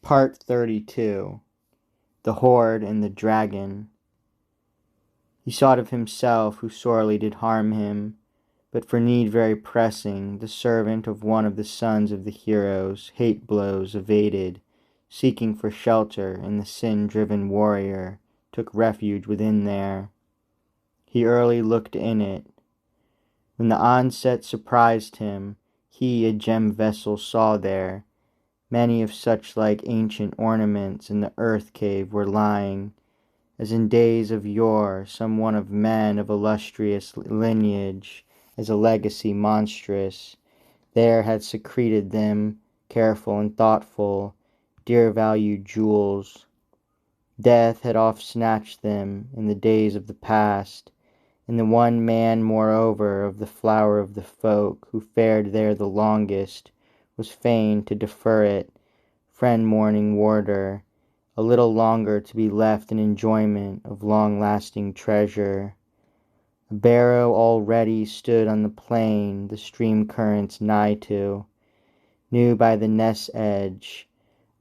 Part 32. The Hoard and the Dragon. He sought of himself who sorely did harm him, but for need very pressing, the servant of one of the sons of the heroes, hate blows evaded, seeking for shelter, and the sin-driven warrior took refuge within there. He early looked in it. When the onset surprised him, he a gem vessel saw there. Many of such like ancient ornaments in the earth cave were lying, as in days of yore some one of men of illustrious lineage, as a legacy monstrous, there had secreted them, careful and thoughtful, dear-valued jewels. Death had oft snatched them in the days of the past, and the one man moreover of the flower of the folk, who fared there the longest, was fain to defer it, friend-mourning warder, a little longer to be left in enjoyment of long-lasting treasure. A barrow already stood on the plain, the stream-currents nigh to, knew by the ness edge,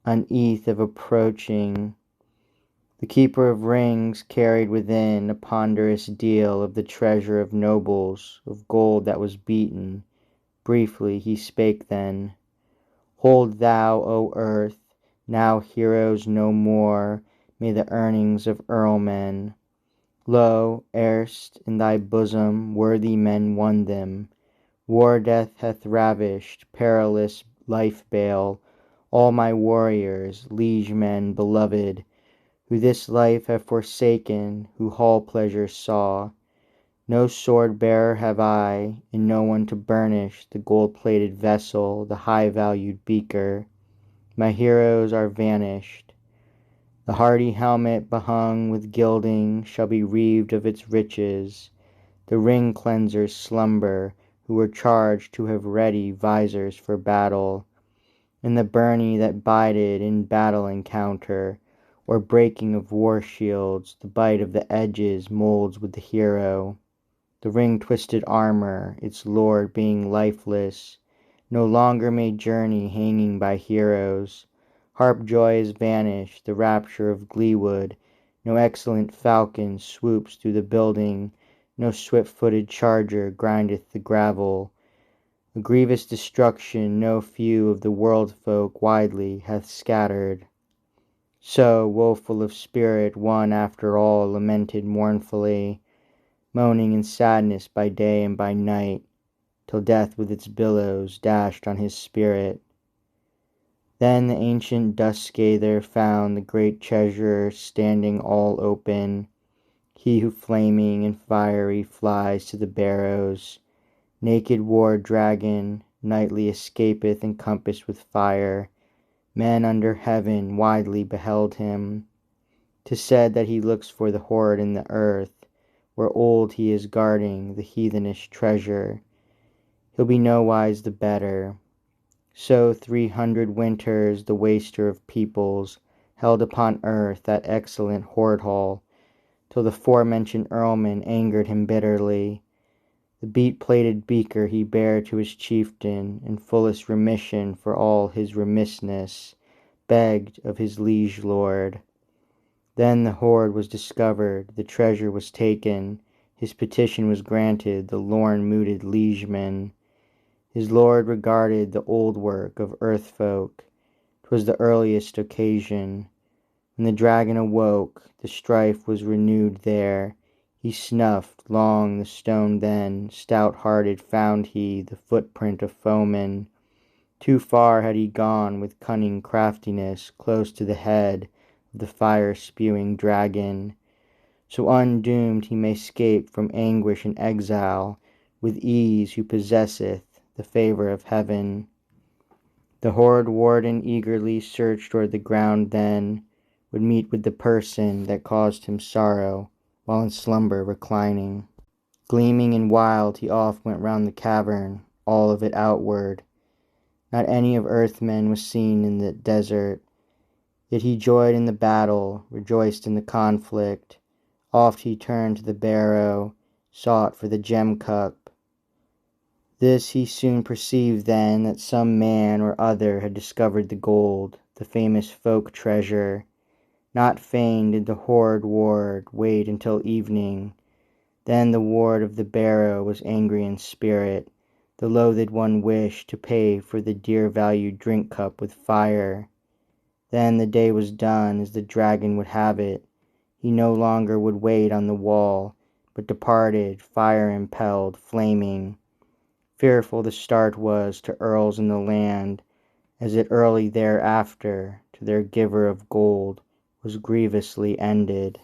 uneath of approaching. The keeper of rings carried within a ponderous deal of the treasure of nobles, of gold that was beaten. Briefly he spake then, "Hold thou, O earth, now heroes no more, may the earnings of earlmen. Lo, erst in thy bosom worthy men won them. War death hath ravished, perilous life-bale, all my warriors, liegemen beloved, who this life have forsaken, who hall pleasure saw. No sword-bearer have I, and no one to burnish the gold-plated vessel, the high-valued beaker. My heroes are vanished. The hardy helmet behung with gilding shall be reaved of its riches. The ring-cleansers slumber, who were charged to have ready visors for battle. And the byrnie that bided in battle encounter, or breaking of war-shields, the bite of the edges moulds with the hero. The ring-twisted armor, its lord being lifeless, no longer may journey hanging by heroes. Harp joy is vanished, the rapture of glee-wood, no excellent falcon swoops through the building, no swift-footed charger grindeth the gravel. A grievous destruction no few of the world-folk widely hath scattered. So, woeful of spirit, one after all lamented mournfully, moaning in sadness by day and by night, till death with its billows dashed on his spirit. Then the ancient dust-scather found the great treasure standing all open, he who flaming and fiery flies to the barrows, naked war-dragon, nightly escapeth encompassed with fire. Men under heaven widely beheld him. 'Tis said that he looks for the hoard in the earth, where old he is guarding the heathenish treasure. He'll be nowise the better. So 300 winters the waster of peoples held upon earth that excellent hoard hall, till the forementioned earlman angered him bitterly. The beat-plated beaker he bare to his chieftain, in fullest remission for all his remissness, begged of his liege lord. Then the hoard was discovered, the treasure was taken, his petition was granted, the lorn-mooted liegeman. His lord regarded the old work of earth-folk. 'Twas the earliest occasion. When the dragon awoke, the strife was renewed there. He snuffed long the stone then, stout-hearted found he the footprint of foemen. Too far had he gone with cunning craftiness, close to the head of the fire-spewing dragon. So undoomed he may scape from anguish and exile, with ease who possesseth the favour of heaven. The hoard warden eagerly searched o'er the ground then, would meet with the person that caused him sorrow, while in slumber reclining. Gleaming and wild he oft went round the cavern, all of it outward. Not any of earthmen was seen in the desert. Yet he joyed in the battle, rejoiced in the conflict. Oft he turned to the barrow, sought for the gem-cup. This he soon perceived then, that some man or other had discovered the gold, the famous folk treasure. Not fain did the Hoard ward wait until evening. Then the ward of the barrow was angry in spirit. The loathed one wished to pay for the dear-valued drink-cup with fire. Then the day was done as the dragon would have it. He no longer would wait on the wall, but departed, fire-impelled, flaming. Fearful the start was to earls in the land, as it early thereafter to their giver of gold was grievously ended.